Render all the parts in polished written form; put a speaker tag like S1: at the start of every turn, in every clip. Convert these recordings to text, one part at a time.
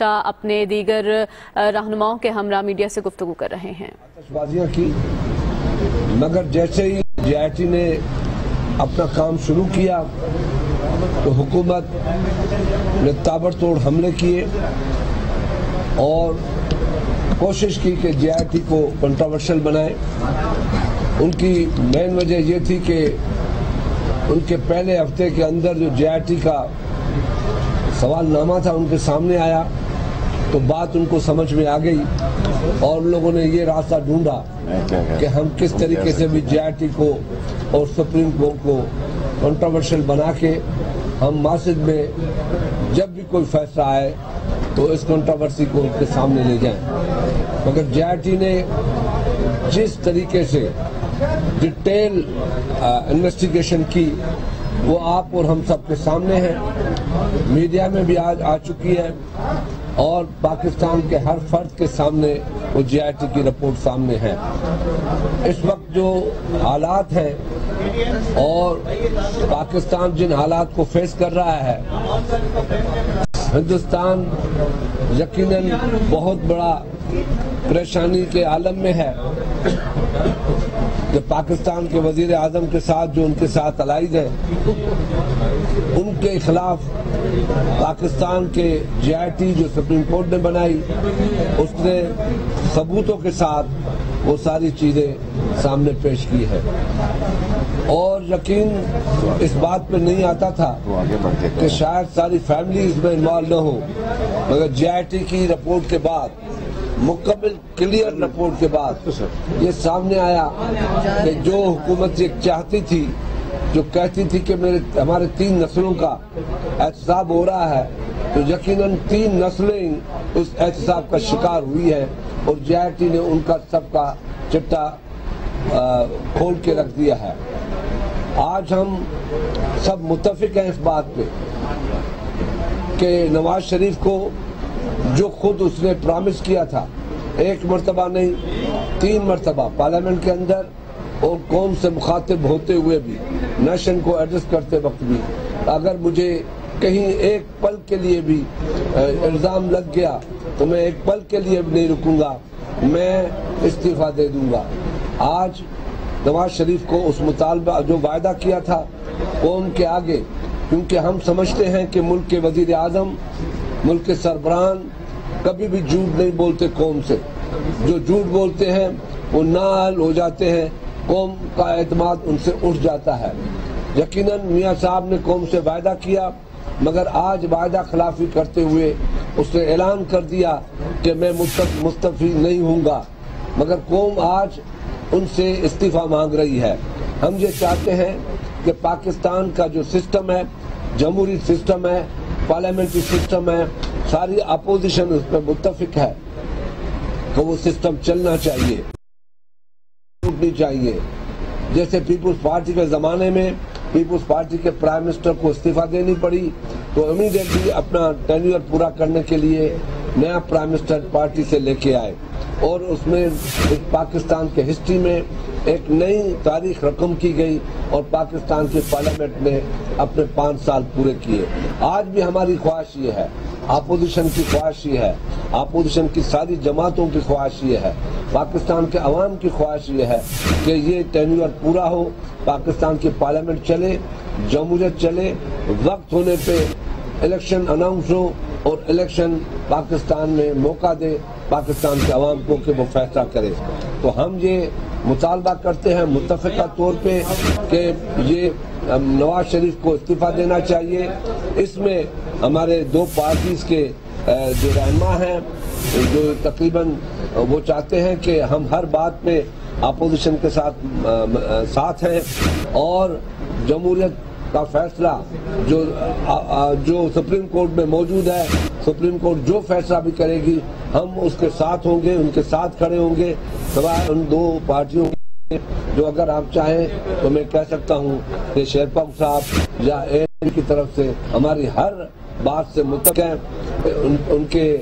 S1: اپنے دیگر رہنماؤں کے ہمراہ میڈیا سے گفتگو کر رہے ہیں۔
S2: آتش بازیاں کی، مگر جیسے ہی JIT نے اپنا کام شروع کیا تو حکومت نے تابڑتوڑ حملے کیے اور کوشش کی کہ JIT کو کنٹروورشل بنائے۔ ان کی مین وجہ یہ تھی کہ ان کے پہلے ہفتے کے اندر جو JIT کا سوال نامہ تھا ان کے سامنے آیا تو بات ان کو سمجھ میں آ گئی اور لوگوں نے یہ راستہ ڈھونڈا کہ ہم کس طریقے سے بھی JIT کو اور سپریم کورٹ کو کنٹروورشل بنا کے ہم ماسد میں جب بھی کوئی فیصلہ آئے تو اس کنٹروورسی کو ان کے سامنے لے جائیں۔ مگر JIT نے جس طریقے سے ڈیٹیل انویسٹیگیشن کی وہ آپ اور ہم سب کے سامنے ہے، میڈیا میں بھی آج آ چکی ہے اور پاکستان کے ہر فرد کے سامنے وہ JIT کی رپورٹ سامنے ہے۔ اس وقت جو حالات ہیں اور پاکستان جن حالات کو فیس کر رہا ہے، ہندوستان یقیناً بہت بڑا پریشانی کے عالم میں ہے کہ پاکستان کے وزیر اعظم کے ساتھ جو ان کے ساتھ الائز ہیں ان کے خلاف پاکستان کے JIT جو سپریم کورٹ نے بنائی اس نے ثبوتوں کے ساتھ وہ ساری چیزیں سامنے پیش کی ہے اور یقین اس بات پہ نہیں آتا تھا کہ شاید ساری فیملی اس میں انوالو نہ ہو، مگر JIT کی رپورٹ کے بعد، مکمل کلیئر رپورٹ کے بعد یہ سامنے آیا کہ جو حکومت یہ چاہتی تھی، جو کہتی تھی کہ ہمارے 3 نسلوں کا احتساب ہو رہا ہے، تو یقیناً 3 نسلیں اس احتساب کا شکار ہوئی ہیں اور JIT نے ان کا سب کا چٹا کھول کے رکھ دیا ہے۔ آج ہم سب متفق ہیں اس بات پہ کہ نواز شریف کو جو خود اس نے پرامس کیا تھا، 1 مرتبہ نہیں 3 مرتبہ پارلیمنٹ کے اندر اور قوم سے مخاطب ہوتے ہوئے بھی، نیشن کو ایڈریس کرتے وقت بھی، اگر مجھے کہیں ایک پل کے لیے بھی الزام لگ گیا تو میں ایک پل کے لیے بھی نہیں رکوں گا، میں استعفیٰ دے دوں گا۔ آج نواز شریف کو اس مطالبہ جو وعدہ کیا تھا قوم کے آگے، کیونکہ ہم سمجھتے ہیں کہ ملک کے وزیر اعظم، ملک کے سربراہان کبھی بھی جھوٹ نہیں بولتے قوم سے، جو جھوٹ بولتے ہیں وہ نااہل ہو جاتے ہیں، قوم کا اعتماد ان سے اٹھ جاتا ہے۔ یقیناً میاں صاحب نے قوم سے وعدہ کیا مگر آج وعدہ خلافی کرتے ہوئے اس نے اعلان کر دیا کہ میں مستعفی نہیں ہوں گا، مگر قوم آج ان سے استعفیٰ مانگ رہی ہے۔ ہم یہ چاہتے ہیں کہ پاکستان کا جو سسٹم ہے، جمہوری سسٹم ہے، پارلیمنٹری سسٹم ہے، ساری اپوزیشن اس پہ متفق ہے کہ وہ سسٹم چلنا چاہیے، ٹوٹنی چاہیے۔ جیسے پیپلز پارٹی کے زمانے میں پیپلز پارٹی کے پرائم منسٹر کو استعفیٰ دینی پڑی تو امیڈیٹلی اپنا ٹینیور پورا کرنے کے لیے نیا پرائم منسٹر پارٹی سے لے کے آئے اور اس میں پاکستان کے ہسٹری میں ایک نئی تاریخ رقم کی گئی اور پاکستان کے پارلیمنٹ نے اپنے 5 سال پورے کیے۔ آج بھی ہماری خواہش یہ ہے، اپوزیشن کی خواہش یہ ہے، اپوزیشن کی ساری جماعتوں کی خواہش یہ ہے، پاکستان کے عوام کی خواہش یہ ہے کہ یہ ٹینیور پورا ہو، پاکستان کی پارلیمنٹ چلے، جمہوریت چلے، وقت ہونے پہ الیکشن اناؤنس ہو اور الیکشن پاکستان میں موقع دے پاکستان کے عوام کو کہ وہ فیصلہ کرے۔ تو ہم یہ مطالبہ کرتے ہیں متفقہ طور پہ کہ یہ نواز شریف کو استعفیٰ دینا چاہیے۔ اس میں ہمارے 2 پارٹیز کے جو رہنما ہیں جو تقریباً وہ چاہتے ہیں کہ ہم ہر بات پہ اپوزیشن کے ساتھ ہیں اور جمہوریت کا فیصلہ جو سپریم کورٹ میں موجود ہے، سپریم کورٹ جو فیصلہ بھی کرے گی ہم اس کے ساتھ ہوں گے، ان کے ساتھ کھڑے ہوں گے، سوائے ان 2 پارٹیوں کے جو اگر آپ چاہیں تو میں کہہ سکتا ہوں کہ شیرپاگ صاحب یا ANP کی طرف سے ہماری ہر بات سے متفق ہیں، ان کے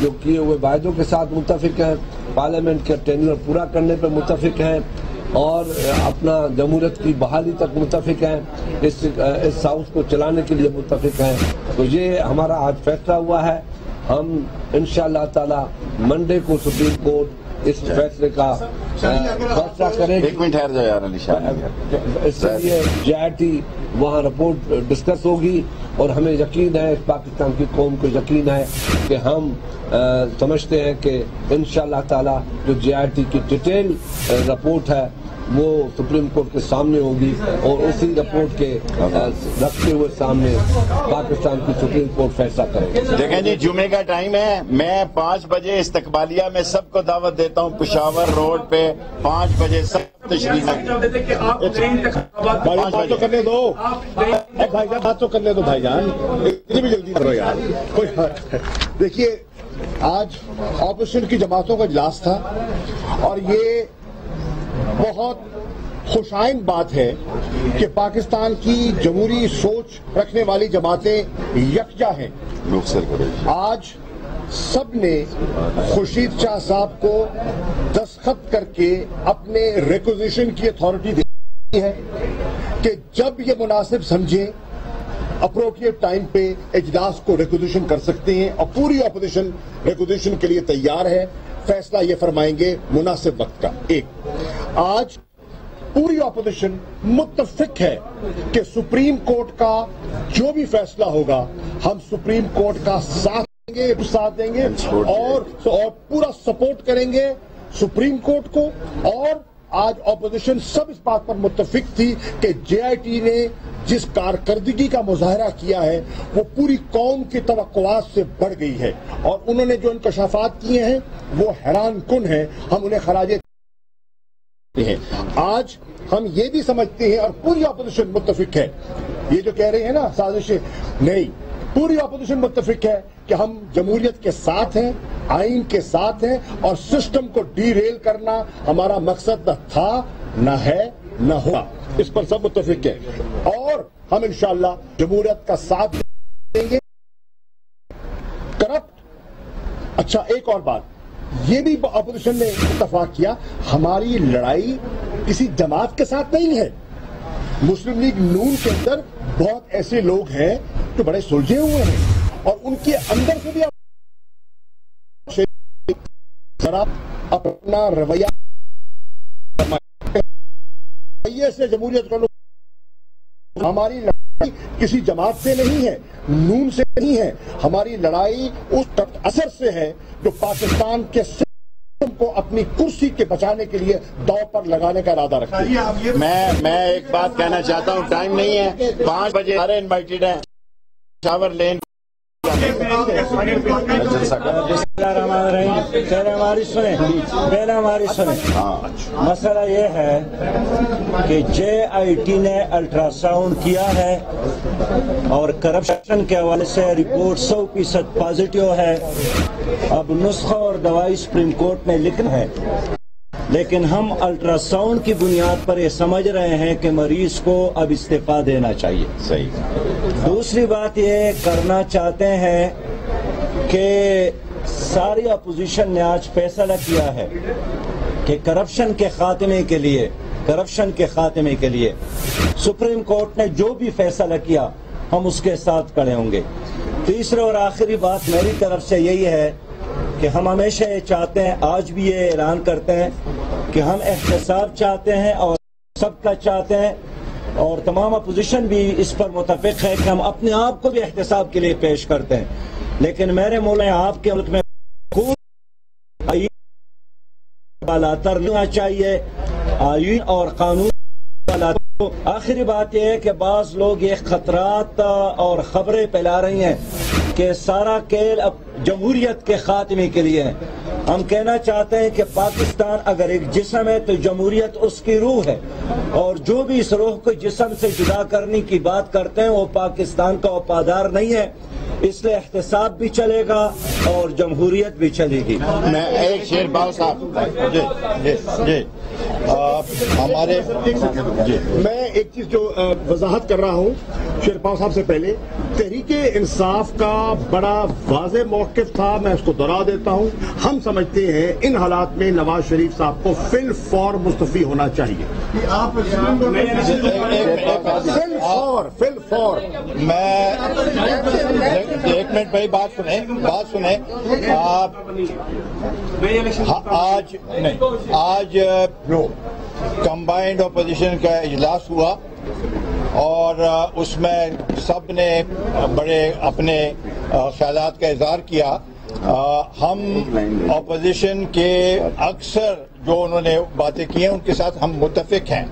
S2: جو کیے ہوئے وعدوں کے ساتھ متفق ہیں، پارلیمنٹ کے ٹینیور پورا کرنے پہ متفق ہیں اور اپنا جمہوریت کی بحالی تک متفق ہیں، اس ہاؤس کو چلانے کے لیے متفق ہیں۔ تو یہ ہمارا آج فیصلہ ہوا ہے ہم انشاءاللہ تعالی منڈے کو سپریم کورٹ اس فیصلے کا فیصلہ کرے گی.
S3: ایک منٹ ٹھہر جاؤ یار علی شاہ.
S2: اس کے لیے JIT وہاں رپورٹ ڈسکس ہوگی اور ہمیں یقین ہے, پاکستان کی قوم کو یقین ہے کہ ہم سمجھتے ہیں کہ انشاءاللہ تعالی جو JIT کی ڈیٹیل رپورٹ ہے وہ سپریم کورٹ کے سامنے ہوگی اور اسی رپورٹ کے رکھتے ہوئے سامنے پاکستان کی سپریم کورٹ فیصلہ کرے گی.
S3: دیکھیں جی, جمعے کا ٹائم ہے, میں 5 بجے استقبالیہ میں سب کو دعوت دیتا ہوں پشاور روڈ پہ 5 بجے سب تشریف
S4: بات تو کرنے دو بھائی جان, بات تو کرنے دو بھائی جان, اتنی بھی جلدی کرو یار. دیکھیے آج اپوزیشن کی جماعتوں کا اجلاس تھا اور یہ بہت خوشائن بات ہے کہ پاکستان کی جمہوری سوچ رکھنے والی جماعتیں یکجا ہیں. آج سب نے خورشید شاہ صاحب کو دستخط کر کے اپنے ریکوزیشن کی اتھارٹی دی ہے کہ جب یہ مناسب سمجھیں اپروپریٹ ٹائم پہ اجلاس کو ریکوزیشن کر سکتے ہیں, اور پوری اپوزیشن ریکوزیشن کے لیے تیار ہے. فیصلہ یہ فرمائیں گے مناسب وقت کا. ایک, آج پوری اپوزیشن متفق ہے کہ سپریم کورٹ کا جو بھی فیصلہ ہوگا ہم سپریم کورٹ کا ساتھ دیں گے اور پورا سپورٹ کریں گے سپریم کورٹ کو. اور آج اپوزیشن سب اس بات پر متفق تھی کہ JIT نے جس کارکردگی کا مظاہرہ کیا ہے وہ پوری قوم کی توقعات سے بڑھ گئی ہے, اور انہوں نے جو انکشافات کیے ہیں وہ حیران کن ہیں. ہم انہیں خراج ہیں. آج ہم یہ بھی سمجھتے ہیں اور پوری اپوزیشن متفق ہے, یہ جو کہہ رہے ہیں نا سازشیں, نہیں, پوری اپوزیشن متفق ہے کہ ہم جمہوریت کے ساتھ ہیں, آئین کے ساتھ ہیں, اور سسٹم کو ڈی ریل کرنا ہمارا مقصد نہ تھا, نہ ہے, نہ ہوگا. اس پر سب متفق ہیں اور ہم انشاءاللہ جمہوریت کا ساتھ دیں گے. کرپٹ, اچھا ایک اور بات یہ بھی اپوزیشن نے اتفاق کیا, ہماری لڑائی کسی جماعت کے ساتھ نہیں ہے. مسلم لیگ نون کے اندر بہت ایسے لوگ ہیں جو بڑے سلجھے ہوئے ہیں اور ان کے اندر سے بھی ذرا اپنا رویہ سے جمہوریت کا ہماری لڑائی کسی جماعت سے نہیں ہے, نون سے نہیں ہے, ہماری لڑائی اس اثر سے ہے جو پاکستان کے سسٹم کو اپنی کرسی کے بچانے کے لیے داؤ پر لگانے کا ارادہ رکھتی ہے.
S3: میں ایک بات کہنا چاہتا ہوں, ٹائم نہیں ہے, 5 بجے سارے انوائٹڈ ہیں پشاور لین.
S5: ہماری سنیں, مسئلہ یہ ہے کہ JIT نے الٹرا ساؤنڈ کیا ہے اور کرپشن کے حوالے سے رپورٹ 100% پازیٹیو ہے. اب نسخہ اور دوائی سپریم کورٹ میں لکھنا ہے, لیکن ہم الٹرا ساؤنڈ کی بنیاد پر یہ سمجھ رہے ہیں کہ مریض کو اب استعفیٰ دینا چاہیے.
S3: صحیح.
S5: دوسری بات یہ کرنا چاہتے ہیں کہ ساری اپوزیشن نے آج فیصلہ کیا ہے کہ کرپشن کے خاتمے کے لیے سپریم کورٹ نے جو بھی فیصلہ کیا ہم اس کے ساتھ کھڑے ہوں گے. تیسری اور آخری بات میری طرف سے یہی ہے کہ ہم ہمیشہ یہ چاہتے ہیں, آج بھی یہ اعلان کرتے ہیں کہ ہم احتساب چاہتے ہیں اور سب کا چاہتے ہیں, اور تمام اپوزیشن بھی اس پر متفق ہے کہ ہم اپنے آپ کو بھی احتساب کے لیے پیش کرتے ہیں. لیکن میرے ملک میں, آپ کے ملک میں بالاتر نہیں ہونا چاہیے, آئین اور قانون. آخری بات یہ ہے کہ بعض لوگ یہ خطرات اور خبریں پھیلا رہی ہیں کہ سارا کھیل اب جمہوریت کے خاتمے کے لیے ہے. ہم کہنا چاہتے ہیں کہ پاکستان اگر ایک جسم ہے تو جمہوریت اس کی روح ہے, اور جو بھی اس روح کو جسم سے جدا کرنے کی بات کرتے ہیں وہ پاکستان کا وفادار نہیں ہے. اس لیے احتساب بھی چلے گا اور جمہوریت بھی چلے گی.
S3: میں ایک شیر باؤ صاحب جی
S4: ہمارے میں ایک چیز جو وضاحت کر رہا ہوں شیرپاؤ صاحب سے پہلے, تحریک انصاف کا بڑا واضح موقف تھا, میں اس کو دہرا دیتا ہوں. ہم سمجھتے ہیں ان حالات میں نواز شریف صاحب کو فی الفور مستعفی ہونا چاہیے.
S3: میں ایک منٹ بھائی بات سنیں آج کمبائنڈ اپوزیشن کا اجلاس ہوا اور اس میں سب نے بڑے اپنے خیالات کا اظہار کیا. ہم اپوزیشن کے اکثر جو انہوں نے باتیں کی ہیں ان کے ساتھ ہم متفق ہیں،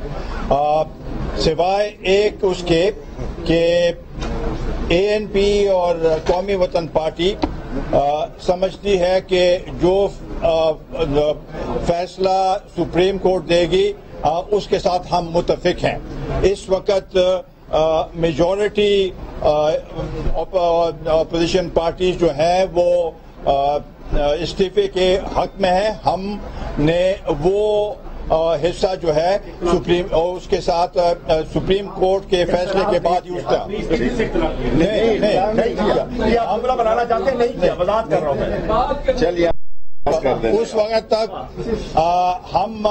S3: سوائے ایک اس کے کہ ANP اور قومی وطن پارٹی سمجھتی ہے کہ جو فیصلہ سپریم کورٹ دے گی اس کے ساتھ ہم متفق ہیں. اس وقت میجورٹی اپوزیشن پارٹیز جو ہیں وہ استعفے کے حق میں ہیں. ہم نے وہ حصہ جو ہے اس کے ساتھ سپریم کورٹ کے فیصلے کے بعد یوز کیا
S4: معاملہ بنانا چاہتے ہیں، نہیں کیا وضاحت کر رہا ہوں میں. چلیے
S3: اس وقت تک ہم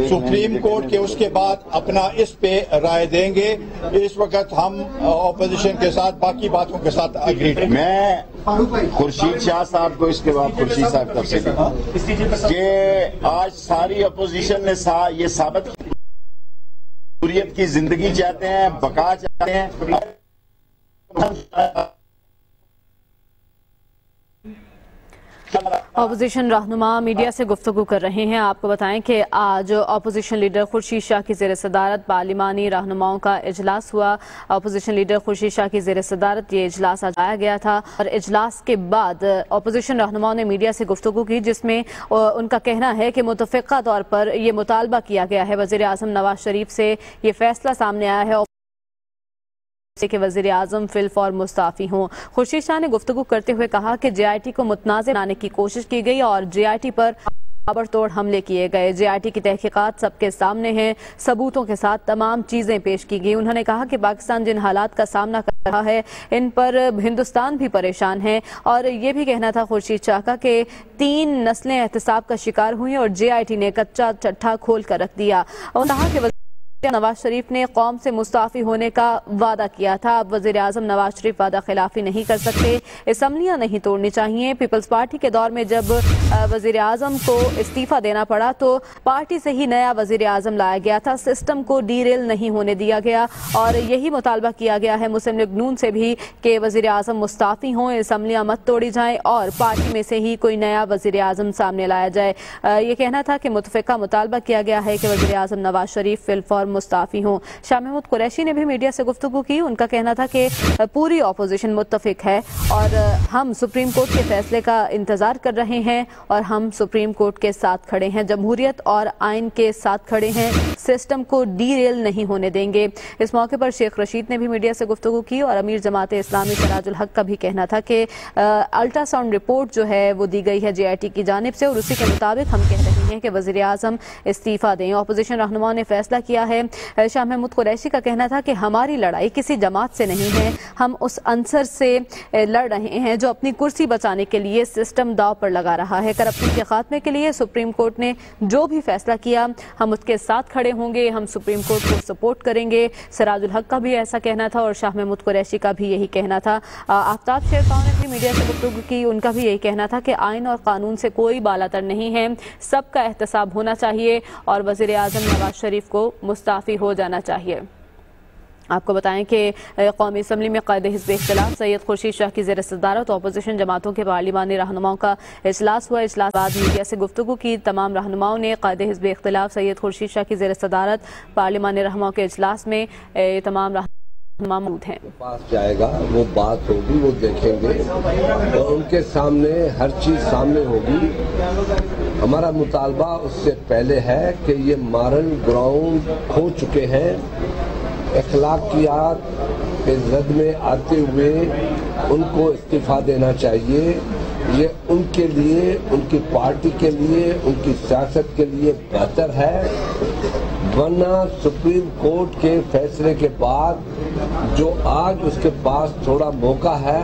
S3: سپریم کورٹ کے اس کے بعد اپنا اس پہ رائے دیں گے. اس وقت ہم اپوزیشن کے ساتھ باقی باتوں کے ساتھ اگری ہیں.
S6: میں خورشید شاہ صاحب کو اس کے بعد خورشید صاحب طرف سے کہ آج ساری اپوزیشن نے یہ ثابت کی جمہوریت کی زندگی چاہتے ہیں، بقا چاہتے ہیں.
S1: اپوزیشن رہنما میڈیا سے گفتگو کر رہے ہیں. آپ کو بتائیں کہ آج اپوزیشن لیڈر خورشید شاہ کی زیر صدارت پارلیمانی رہنماؤں کا اجلاس ہوا. اپوزیشن لیڈر خورشید شاہ کی زیر صدارت یہ اجلاس آیا گیا تھا اور اجلاس کے بعد اپوزیشن رہنماؤں نے میڈیا سے گفتگو کی جس میں ان کا کہنا ہے کہ متفقہ طور پر یہ مطالبہ کیا گیا ہے وزیر اعظم نواز شریف سے. یہ فیصلہ سامنے آیا ہے کہ وزیر اعظم فی الفور مستعفی ہوں. خورشید شاہ نے گفتگو کرتے ہوئے کہا کہ JIT کو متنازع بنانے کی کوشش کی گئی اور JIT پر تابڑ توڑ حملے کیے گئے. JIT کی تحقیقات سب کے سامنے ہیں، ثبوتوں کے ساتھ تمام چیزیں پیش کی گئی. انہوں نے کہا کہ پاکستان جن حالات کا سامنا کر رہا ہے ان پر ہندوستان بھی پریشان ہے اور یہ بھی کہنا تھا خورشید شاہ کا کہ 3 نسلیں احتساب کا شکار ہوئیں اور JIT نے کچا چٹھا کھول کر رکھ دیا. اور کہا کہ نواز شریف نے قوم سے مستعفی ہونے کا وعدہ کیا تھا. اب وزیر اعظم نواز شریف وعدہ خلافی نہیں کر سکتے، اسمبلیاں نہیں توڑنی چاہیے. پیپلز پارٹی کے دور میں جب وزیر اعظم کو استعفیٰ دینا پڑا تو پارٹی سے ہی نیا وزیر اعظم لایا گیا تھا، سسٹم کو ڈی ریل نہیں ہونے دیا گیا اور یہی مطالبہ کیا گیا ہے مسلم لیگ نون سے بھی کہ وزیر اعظم مستعفی ہوں، اسمبلیاں مت توڑی جائیں اور پارٹی میں سے ہی کوئی نیا وزیر اعظم سامنے لایا جائے. یہ کہنا تھا کہ متفقہ مطالبہ کیا گیا ہے کہ وزیر اعظم نواز شریف فی الفور مستعفی ہوں. شاہ محمود قریشی نے بھی میڈیا سے گفتگو کی. ان کا کہنا تھا کہ پوری اپوزیشن متفق ہے اور ہم سپریم کورٹ کے فیصلے کا انتظار کر رہے ہیں اور ہم سپریم کورٹ کے ساتھ کھڑے ہیں، جمہوریت اور آئین کے ساتھ کھڑے ہیں، سسٹم کو ڈی ریل نہیں ہونے دیں گے. اس موقع پر شیخ رشید نے بھی میڈیا سے گفتگو کی اور امیر جماعت اسلامی سراج الحق کا بھی کہنا تھا کہ الٹرا ساؤنڈ رپورٹ جو ہے وہ دی گئی ہے JIT کی جانب سے اور اسی کے مطابق ہم کہہ رہے ہیں کہ وزیر اعظم استعفیٰ دیں. اپوزیشن رہنماؤں نے فیصلہ کیا ہے. شاہ محمود قریشی کا کہنا تھا کہ ہماری لڑائی کسی جماعت سے نہیں ہے، ہم اس عنصر سے لڑ رہے ہیں جو اپنی کرسی بچانے کے لیے سسٹم داؤ پر لگا رہا ہے. کرپشن کے خاتمے کے لیے سپریم کورٹ نے جو بھی فیصلہ کیا ہم اس کے ساتھ کھڑے ہوں گے، ہم سپریم کورٹ کو سپورٹ کریں گے. سراج الحق کا بھی ایسا کہنا تھا اور شاہ محمود قریشی کا بھی یہی کہنا تھا. آفتاب شیرخان نے بھی میڈیا سے گفتگو کی. ان کا بھی یہی کہنا تھا کہ آئین اور قانون سے کوئی بالاتر نہیں ہے، سب کا احتساب ہونا چاہیے اور وزیر اعظم نواز شریف کو مستعفی ہو جانا چاہیے. آپ کو بتائیں کہ قومی اسمبلی میں قائد حزب اختلاف سید خورشید شاہ کی زیر صدارت اپوزیشن جماعتوں کے پارلیمانی رہنماؤں کا اجلاس ہوا. اجلاس بعد میڈیا سے گفتگو کی. تمام رہنماؤں نے قائد حزب اختلاف سید خورشید شاہ کی زیر صدارت پارلیمانی رہنماؤں کے اجلاس میں تمام رہنما موجود ہیں.
S2: پاس جائے گا، وہ بات ہوگی، وہ دیکھیں گے اور ان کے سامنے ہر چیز سامنے ہوگی. ہمارا مطالبہ اس سے پہلے ہے کہ یہ مارل گراؤنڈ کھو چکے ہیں. اخلاقیات کے زد میں آتے ہوئے ان کو استعفیٰ دینا چاہیے. یہ ان کے لیے، ان کی پارٹی کے لیے، ان کی سیاست کے لیے بہتر ہے. ورنہ سپریم کورٹ کے فیصلے کے بعد جو آج اس کے پاس تھوڑا موقع ہے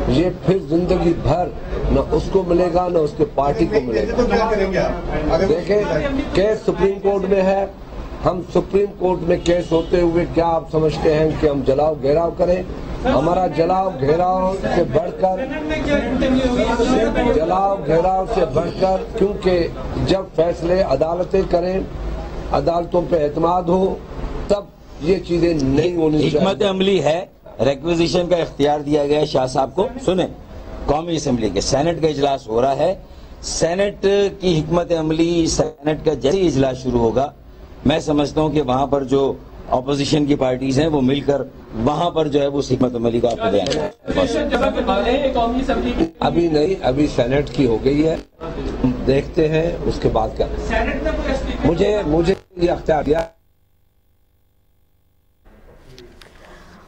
S2: یہ پھر زندگی بھر نہ اس کو ملے گا نہ اس کے پارٹی کو ملے گا. دیکھیں کیس سپریم کورٹ میں ہے، ہم سپریم کورٹ میں کیس ہوتے ہوئے کیا آپ سمجھتے ہیں کہ ہم جلاؤ گھیراؤ کریں؟ ہمارا جلاؤ گھیراؤ سے بڑھ کر کیونکہ جب فیصلے عدالتیں کریں، عدالتوں پہ اعتماد ہو، تب یہ چیزیں نہیں ہونی چاہیے۔
S5: حکمت عملی ہے، ریکویزیشن کا اختیار دیا گیا ہے شاہ صاحب کو۔ سنیں، قومی اسمبلی کے سینٹ کا اجلاس ہو رہا ہے، سینٹ کی حکمت عملی، سینٹ کا جیسے اجلاس شروع ہوگا میں سمجھتا ہوں کہ وہاں پر جو اپوزیشن کی پارٹیز ہیں وہ مل کر وہاں پر جو ہے وہ حکمت عملی کا آپ کو بیان
S2: ابھی نہیں، ابھی سینٹ کی ہو گئی ہے، دیکھتے ہیں اس کے بعد کیا۔ مجھے یہ اختیار دیا۔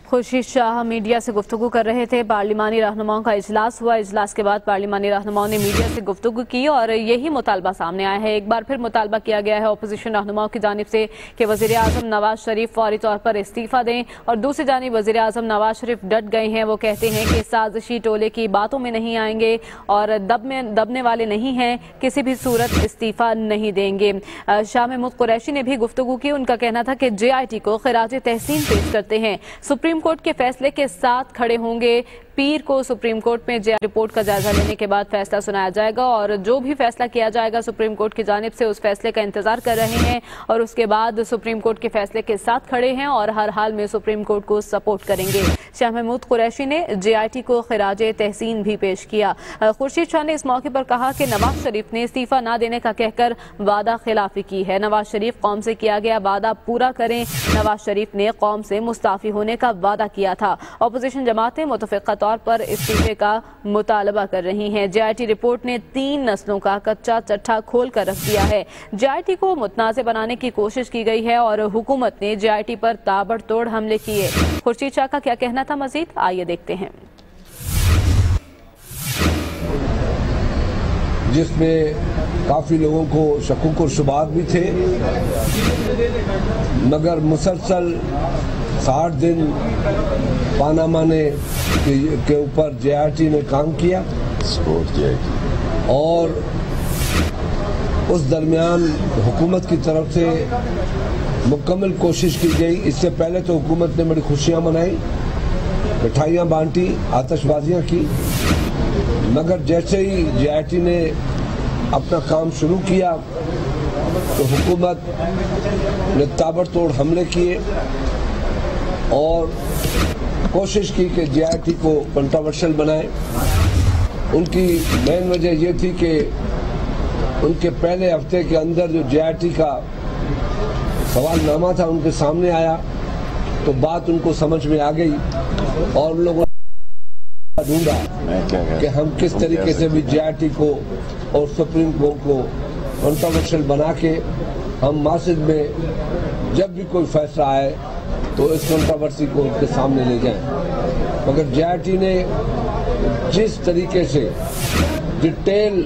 S1: خورشید شاہ میڈیا سے گفتگو کر رہے تھے۔ پارلیمانی رہنماؤں کا اجلاس ہوا، اجلاس کے بعد پارلیمانی رہنماؤں نے میڈیا سے گفتگو کی اور یہی مطالبہ سامنے آیا ہے۔ ایک بار پھر مطالبہ کیا گیا ہے اپوزیشن رہنماؤں کی جانب سے کہ وزیر اعظم نواز شریف فوری طور پر استعفیٰ دیں، اور دوسری جانب وزیر اعظم نواز شریف ڈٹ گئے ہیں۔ وہ کہتے ہیں کہ سازشی ٹولے کی باتوں میں نہیں آئیں گے اور دبنے والے نہیں ہیں، کسی بھی صورت استعفیٰ نہیں دیں گے۔ شاہ محمود قریشی نے بھی گفتگو کی، ان کا کہنا تھا کہ JIT کو خراج تحسین پیش کرتے ہیں، سپریم کورٹ کے فیصلے کے ساتھ کھڑے ہوں گے۔ پیر کو سپریم کورٹ میں JIT رپورٹ کا جائزہ لینے کے بعد فیصلہ سنایا جائے گا، اور جو بھی فیصلہ کیا جائے گا سپریم کورٹ کی جانب سے اس فیصلے کا انتظار کر رہے ہیں، اور اس کے بعد سپریم کورٹ کے فیصلے کے ساتھ کھڑے ہیں اور ہر حال میں سپریم کورٹ کو سپورٹ کریں گے۔ شاہ محمود قریشی نے JIT کو خراج تحسین بھی پیش کیا۔ خورشید شاہ نے اس موقع پر کہا کہ نواز شریف نے استعفیٰ نہ دینے کا کہہ کر وعدہ خلافی کی ہے۔ نواز شریف قوم سے کیا گیا وعدہ پورا کریں۔ نواز شریف نے قوم سے مستعفی ہونے کا وعدہ کیا تھا۔ اپوزیشن جماعتیں متفقہ طور پر استعفے کا مطالبہ کر رہی ہیں۔ JIT رپورٹ نے 3 نسلوں کا کچا چٹھا کھول کر رکھ دیا ہے۔ JIT کو متنازع بنانے کی کوشش کی گئی ہے اور حکومت نے JIT پر تابڑ توڑ حملے کیے۔ خورشید شاہ کا کیا کہنا تھا مزید آئیے دیکھتے ہیں۔
S2: جس میں کافی لوگوں کو شکوک اور شبہات بھی تھے، مگر مسلسل 60 دن پاناما کے اوپر JIT نے کام کیا، اور اس درمیان حکومت کی طرف سے مکمل کوشش کی گئی۔ اس سے پہلے تو حکومت نے بڑی خوشیاں منائی، مٹھائیاں بانٹی، آتش بازیاں کی، مگر جیسے ہی JIT نے اپنا کام شروع کیا تو حکومت نے تابڑ توڑ حملے کیے اور کوشش کی کہ JIT کو کنٹروورشل بنائے۔ ان کی مین وجہ یہ تھی کہ ان کے پہلے ہفتے کے اندر جو JIT کا سوال نامہ تھا ان کے سامنے آیا تو بات ان کو سمجھ میں آ گئی، اور لوگوں نے ڈھونڈا کہ ہم کس طریقے سے بھی JIT کو اور سپریم کورٹ کو کنٹروورشل بنا کے ہم ماسد میں جب بھی کوئی فیصلہ آئے تو اس کنٹروورسی کو ان کے سامنے لے جائیں۔ مگر JIT نے جس طریقے سے ڈیٹیل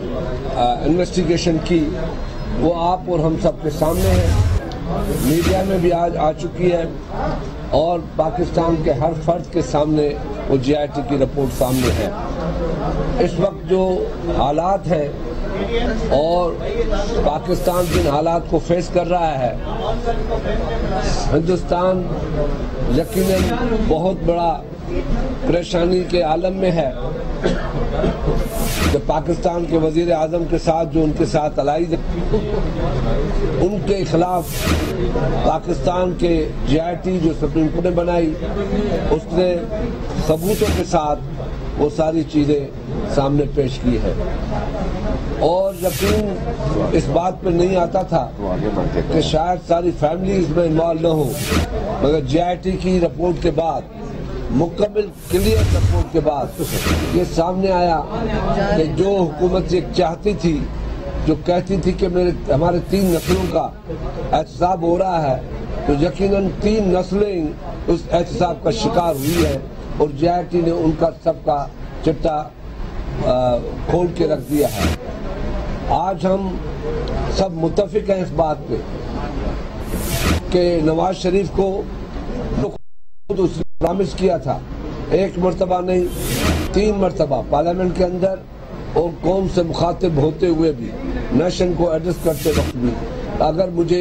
S2: انویسٹیگیشن کی وہ آپ اور ہم سب کے سامنے ہے، میڈیا میں بھی آج آ چکی ہے، اور پاکستان کے ہر فرد کے سامنے وہ JIT کی رپورٹ سامنے ہے۔ اس وقت جو حالات ہیں اور پاکستان جن حالات کو فیس کر رہا ہے، ہندوستان یقیناً بہت بڑا پریشانی کے عالم میں ہے کہ پاکستان کے وزیر اعظم کے ساتھ جو ان کے ساتھ allied ان کے خلاف پاکستان کے JIT جو سپریم کورٹ نے بنائی اس نے ثبوتوں کے ساتھ وہ ساری چیزیں سامنے پیش کی ہے، اور یقین اس بات پہ نہیں آتا تھا کہ شاید ساری فیملی اس میں انوالو نہ ہو، مگر JIT کی رپورٹ کے بعد، مکمل کلیئر رپورٹ کے بعد یہ سامنے آیا کہ جو حکومت یہ چاہتی تھی، جو کہتی تھی کہ ہمارے 3 نسلوں کا احتساب ہو رہا ہے، تو یقیناً 3 نسلیں اس احتساب کا شکار ہوئی ہے، اور JIT نے ان کا سب کا چٹا کھول کے رکھ دیا ہے۔ آج ہم سب متفق ہیں اس بات پہ کہ نواز شریف کو خود اس نے پرامس کیا تھا، 1 مرتبہ نہیں 3 مرتبہ پارلیمنٹ کے اندر اور قوم سے مخاطب ہوتے ہوئے بھی، نیشن کو ایڈریس کرتے وقت بھی، اگر مجھے